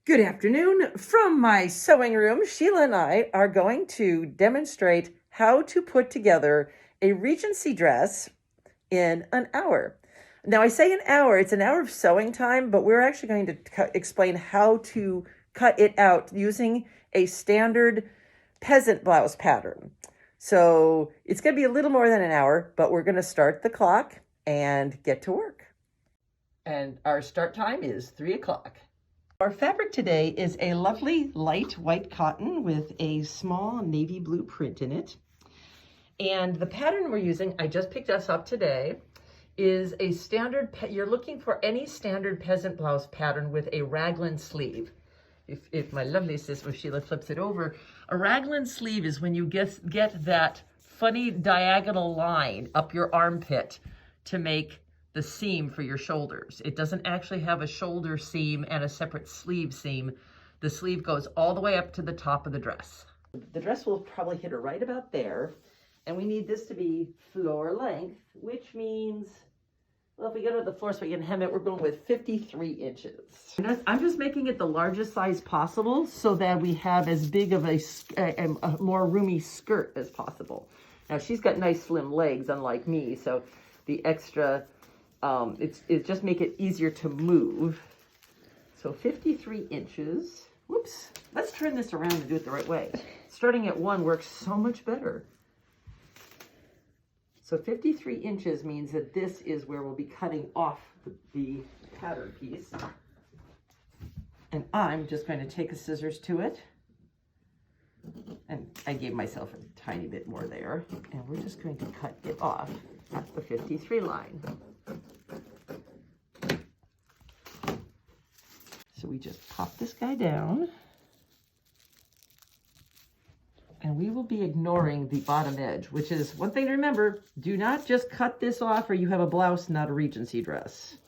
Good afternoon. From my sewing room, Sheila and I are going to demonstrate how to put together a Regency dress in an hour. Now, I say an hour, it's an hour of sewing time, but we're actually going to explain how to cut it out using a standard peasant blouse pattern. So it's going to be a little more than an hour, but we're going to start the clock and get to work. And our start time is 3 o'clock. Our fabric today is a lovely light white cotton with a small navy blue print in it. And the pattern we're using, I just picked us up today, is a standard, you're looking for any standard peasant blouse pattern with a raglan sleeve. If my lovely sister Sheila flips it over, a raglan sleeve is when you get that funny diagonal line up your armpit to make the seam for your shoulders. It doesn't actually have a shoulder seam and a separate sleeve seam. The sleeve goes all the way up to the top of the dress. The dress will probably hit her right about there. And we need this to be floor length, which means, well, if we go to the floor so we can hem it, we're going with 53 inches. I'm just making it the largest size possible so that we have as big of a more roomy skirt as possible. Now she's got nice slim legs, unlike me, so the extra it just make it easier to move. So 53 inches. Whoops. Let's turn this around and do it the right way. Starting at 1 works so much better. So 53 inches means that this is where we'll be cutting off the pattern piece. And I'm just going to take a scissors to it. And I gave myself a tiny bit more there. And we're just going to cut it off at the 53 line. So we just pop this guy down, and we will be ignoring the bottom edge, which is one thing to remember. Do not just cut this off or you have a blouse, not a Regency dress.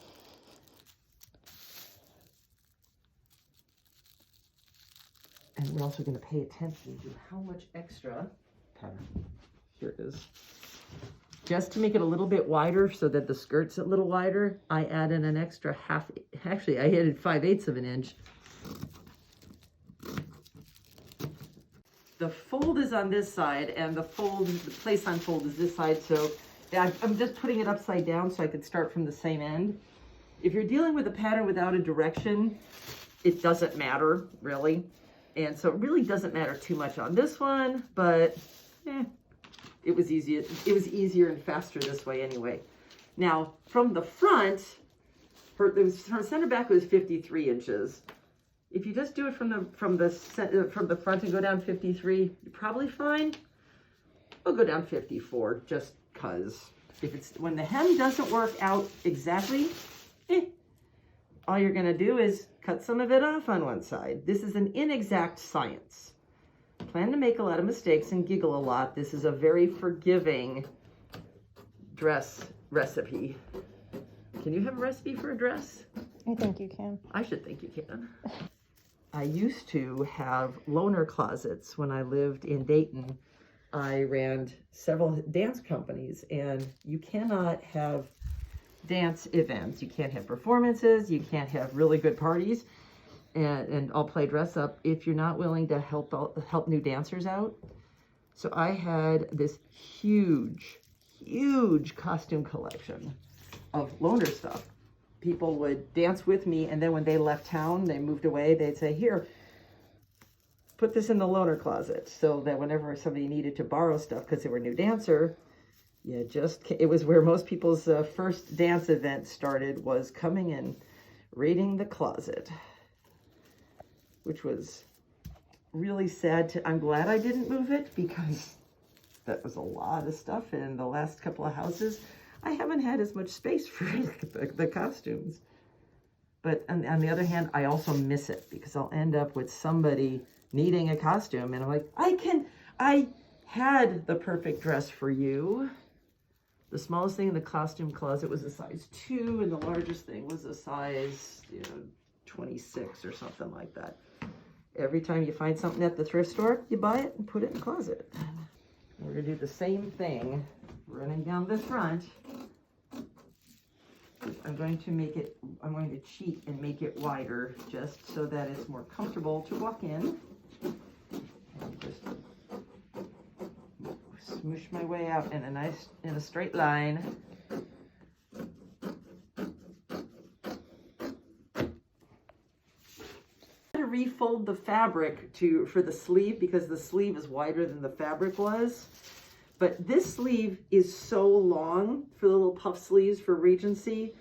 And we're also going to pay attention to how much extra pattern. Here it is. Just to make it a little bit wider so that the skirt's a little wider, I added an extra actually I added 5/8 of an inch. The fold is on this side and the place on fold is this side, so I'm just putting it upside down so I could start from the same end. If you're dealing with a pattern without a direction, it doesn't matter, really. And so it really doesn't matter too much on this one, but it was easier and faster this way anyway. Now, from the front, her center back was 53 inches. If you just do it from the front and go down 53, you're probably fine. We'll go down 54 just because. When the hem doesn't work out exactly, all you're gonna do is cut some of it off on one side. This is an inexact science. Plan to make a lot of mistakes and giggle a lot. This is a very forgiving dress recipe. Can you have a recipe for a dress? I think you can. I should think you can. I used to have loaner closets when I lived in Dayton. I ran several dance companies, and you cannot have dance events. You can't have performances. You can't have really good parties. And I'll play dress up if you're not willing to help new dancers out. So I had this huge costume collection of loaner stuff. People would dance with me, and then when they left town, they moved away, they'd say, here, put this in the loaner closet, so that whenever somebody needed to borrow stuff because they were a new dancer, it was where most people's first dance event started, was coming and raiding the closet, which was really sad. I'm glad I didn't move it, because that was a lot of stuff. And in the last couple of houses, I haven't had as much space for the costumes. But on the other hand, I also miss it, because I'll end up with somebody needing a costume, and I'm like, I had the perfect dress for you. The smallest thing in the costume closet was a size 2, and the largest thing was a size, 26 or something like that. Every time you find something at the thrift store, you buy it and put it in the closet. We're gonna do the same thing, running down the front. I'm going to cheat and make it wider just so that it's more comfortable to walk in. And just smoosh my way out in a straight line. Refold the fabric for the sleeve because the sleeve is wider than the fabric was. But this sleeve is so long for the little puff sleeves for Regency.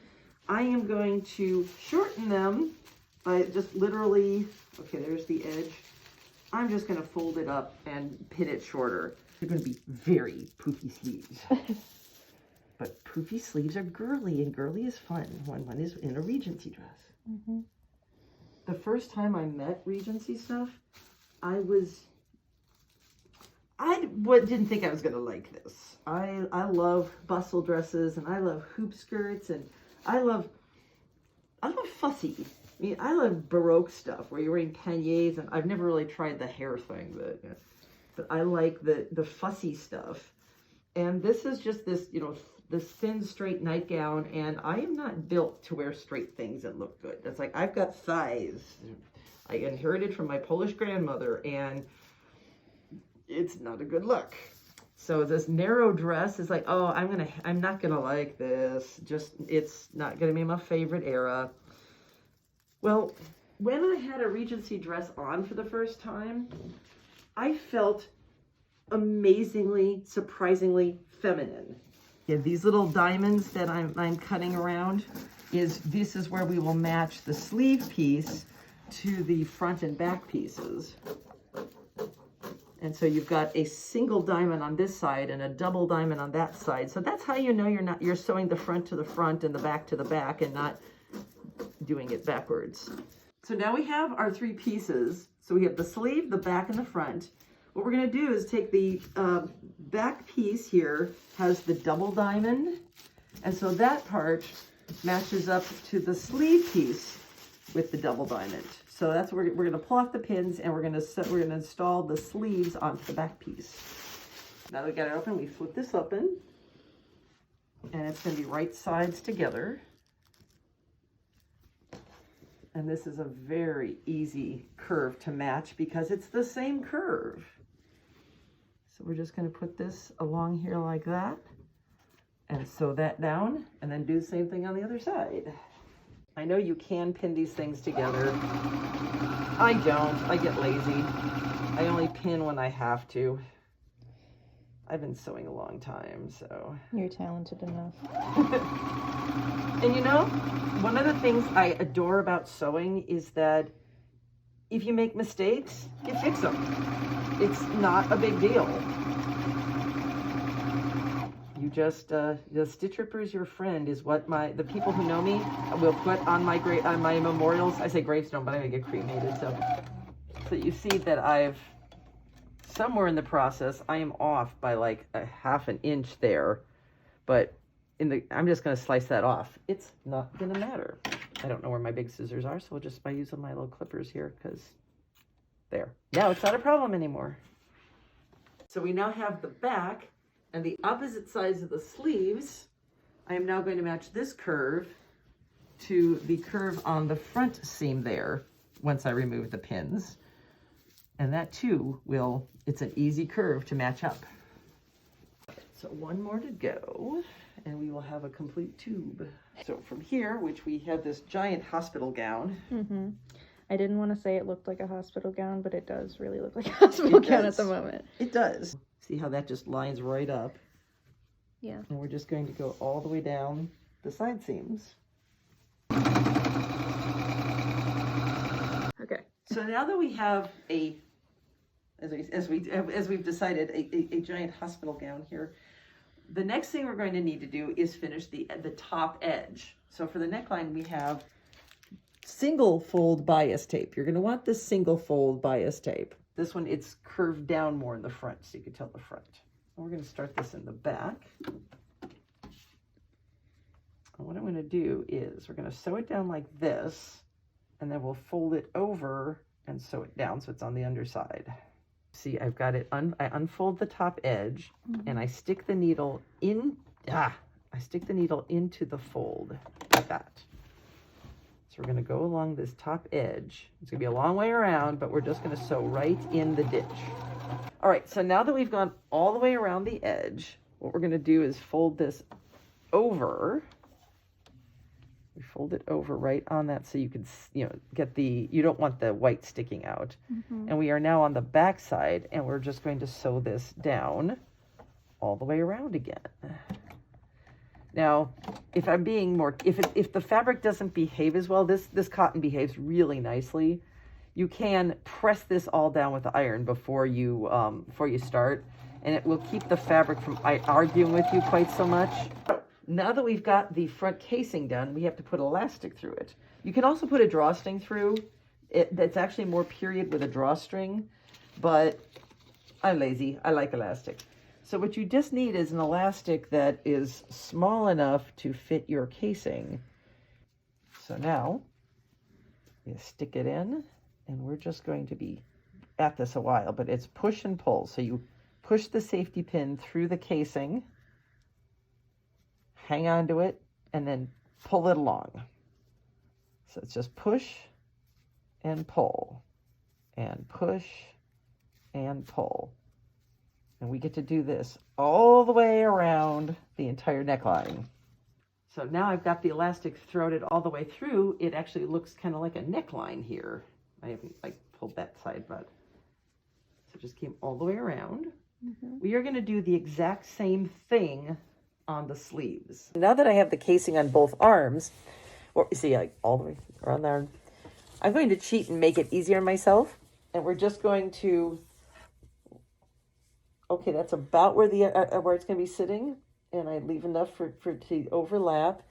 I am going to shorten them by just literally, okay, there's the edge. I'm just going to fold it up and pin it shorter. They're going to be very poofy sleeves. But poofy sleeves are girly, and girly is fun when one is in a Regency dress. Mm-hmm. The first time I met Regency stuff, I didn't think I was going to like this. I love bustle dresses, and I love hoop skirts, and I love fussy. I mean, I love Baroque stuff where you're wearing panniers, and I've never really tried the hair thing, but I like the fussy stuff. And this is just this, this thin, straight nightgown, and I am not built to wear straight things that look good. It's like, I've got thighs. I inherited from my Polish grandmother, and it's not a good look. So this narrow dress is like, oh, I'm not gonna like this. It's not gonna be my favorite era. Well, when I had a Regency dress on for the first time, I felt amazingly, surprisingly feminine. Yeah, these little diamonds that I'm cutting around, this is where we will match the sleeve piece to the front and back pieces. And so you've got a single diamond on this side and a double diamond on that side. So that's how you know you're sewing the front to the front and the back to the back and not doing it backwards. So now we have our three pieces. So we have the sleeve, the back, and the front. What we're going to do is take the back piece here, has the double diamond, and so that part matches up to the sleeve piece with the double diamond. So that's where we're going to pull off the pins, and we're going to install the sleeves onto the back piece. Now that we got it open, we flip this open, and it's going to be right sides together. And this is a very easy curve to match because it's the same curve. So we're just going to put this along here like that and sew that down and then do the same thing on the other side. I know you can pin these things together. I don't. I get lazy. I only pin when I have to. I've been sewing a long time, so. You're talented enough. And one of the things I adore about sewing is that if you make mistakes, you fix them. It's not a big deal. You just, the Stitch Ripper is your friend is what the people who know me will put on my memorials. I say gravestone, but I'm gonna get cremated. So you see that I've, somewhere in the process, I am off by like a half an inch there, but I'm just gonna slice that off. It's not gonna matter. I don't know where my big scissors are, so we'll just by using my little clippers here, because there. Now it's not a problem anymore. So we now have the back and the opposite sides of the sleeves. I am now going to match this curve to the curve on the front seam there once I remove the pins. And that too it's an easy curve to match up. So one more to go, and we will have a complete tube. So from here, which we have this giant hospital gown. Mm-hmm. I didn't want to say it looked like a hospital gown, but it does really look like a hospital gown at the moment. It does. See how that just lines right up? Yeah. And we're just going to go all the way down the side seams. Okay. So now that we have as we've decided, a giant hospital gown here, the next thing we're going to need to do is finish the top edge. So for the neckline, we have single fold bias tape. You're going to want this single fold bias tape. This one, it's curved down more in the front, so you can tell the front. And we're going to start this in the back. And what I'm going to do is we're going to sew it down like this, and then we'll fold it over and sew it down so it's on the underside. See, I've got it, I unfold the top edge, and I stick the needle in, I stick the needle into the fold like that. So we're going to go along this top edge. It's going to be a long way around, but we're just going to sew right in the ditch. All right, so now that we've gone all the way around the edge, what we're going to do is fold this over. We fold it over right on that so you can, get you don't want the white sticking out. And we are now on the back side, and we're just going to sew this down all the way around again. Now, if I'm being more, if the fabric doesn't behave as well, this cotton behaves really nicely. You can press this all down with the iron before you start, and it will keep the fabric from arguing with you quite so much. Now that we've got the front casing done, we have to put elastic through it. You can also put a drawstring through. That's actually more period with a drawstring, but I'm lazy. I like elastic. So what you just need is an elastic that is small enough to fit your casing. So now you stick it in, and we're just going to be at this a while, but it's push and pull. So you push the safety pin through the casing, hang on to it, and then pull it along. So it's just push and pull, and push and pull. And we get to do this all the way around the entire neckline. So now I've got the elastic thrown all the way through. It actually looks kind of like a neckline here. I haven't pulled that side, but so just keep all the way around. We are going to do the exact same thing on the sleeves. Now that I have the casing on both arms, or you see, all the way around there, I'm going to cheat and make it easier on myself. And we're just going to, okay, that's about where where it's going to be sitting, and I leave enough for it to overlap.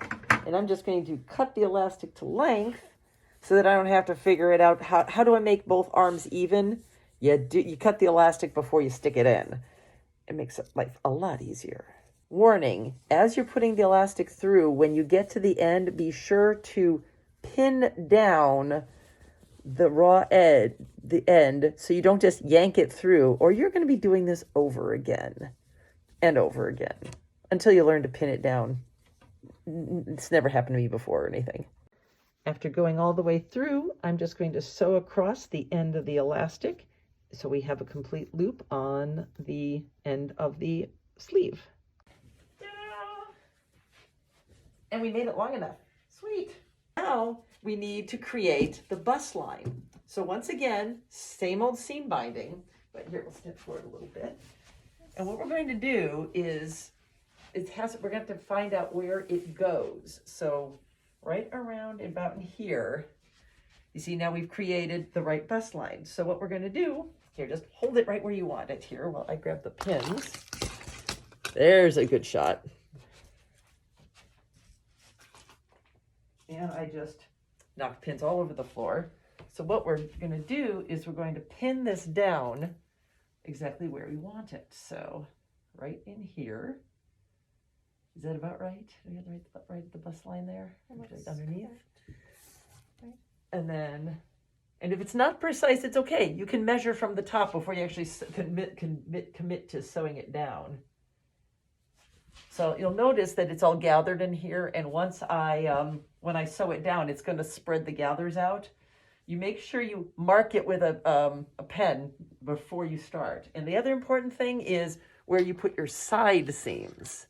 And I'm just going to cut the elastic to length so that I don't have to figure it out. How do I make both arms even? You cut the elastic before you stick it in. It makes life a lot easier. Warning, as you're putting the elastic through, when you get to the end, be sure to pin down the raw edge, the end, so you don't just yank it through, or you're going to be doing this over again and over again until you learn to pin it down. It's never happened to me before or anything. After going all the way through, I'm just going to sew across the end of the elastic so we have a complete loop on the end of the sleeve. And we made it long enough. Sweet. Now we need to create the bust line. So once again, same old seam binding, but here we'll step forward a little bit. And what we're going to do is, we're going to have to find out where it goes. So right around about in here, you see now we've created the right bust line. So what we're going to do, here, just hold it right where you want it here while I grab the pins. There's a good shot. And I just knocked pins all over the floor. So what we're going to do is we're going to pin this down exactly where we want it. So right in here. Is that about right? Do we have right the bust line there? Right underneath. Right. And then, and if it's not precise, it's okay. You can measure from the top before you actually commit to sewing it down. So you'll notice that it's all gathered in here, and once when I sew it down, it's going to spread the gathers out. You make sure you mark it with a pen before you start. And the other important thing is where you put your side seams.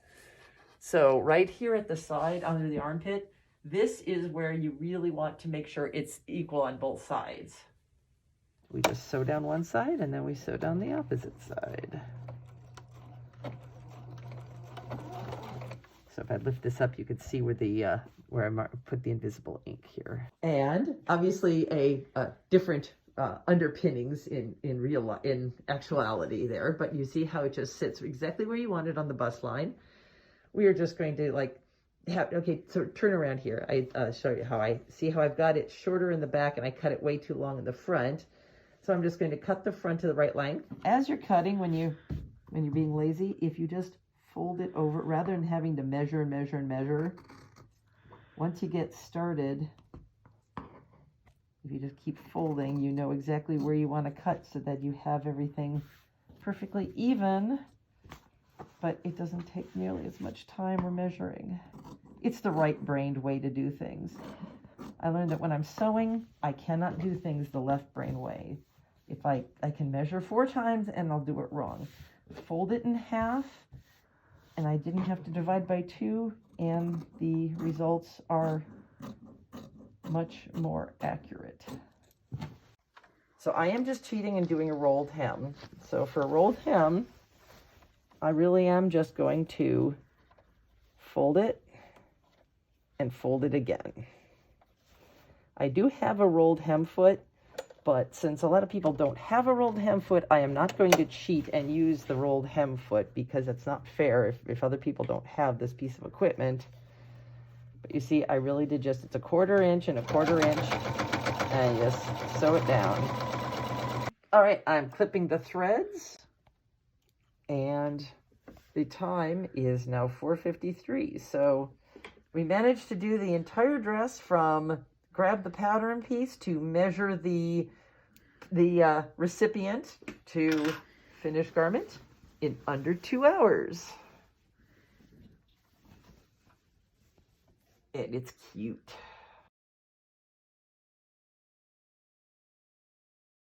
So right here at the side, under the armpit, this is where you really want to make sure it's equal on both sides. We just sew down one side, and then we sew down the opposite side. So if I lift this up, you can see where where I put the invisible ink here. And obviously a different underpinnings in actuality there, but you see how it just sits exactly where you want it on the bust line. We are just going to okay, so turn around here. I show you how I've got it shorter in the back and I cut it way too long in the front. So I'm just going to cut the front to the right length. As you're cutting, when you're being lazy, if you just fold it over rather than having to measure and measure and measure, once you get started, if you just keep folding, you know exactly where you want to cut so that you have everything perfectly even but it doesn't take nearly as much time or measuring. It's the right-brained way to do things. I learned that when I'm sewing, I cannot do things the left-brain way. If I can measure 4 times and I'll do it wrong. Fold it in half, and I didn't have to divide by 2, and the results are much more accurate. So I am just cheating and doing a rolled hem. So for a rolled hem, I really am just going to fold it and fold it again. I do have a rolled hem foot, but since a lot of people don't have a rolled hem foot, I am not going to cheat and use the rolled hem foot because it's not fair if other people don't have this piece of equipment. But you see, I really did just, it's a 1/4 inch and a 1/4 inch, and just sew it down. All right, I'm clipping the threads, and the time is now 4:53. So we managed to do the entire dress from grab the pattern piece to measure the recipient to finished garment in under 2 hours. And it's cute.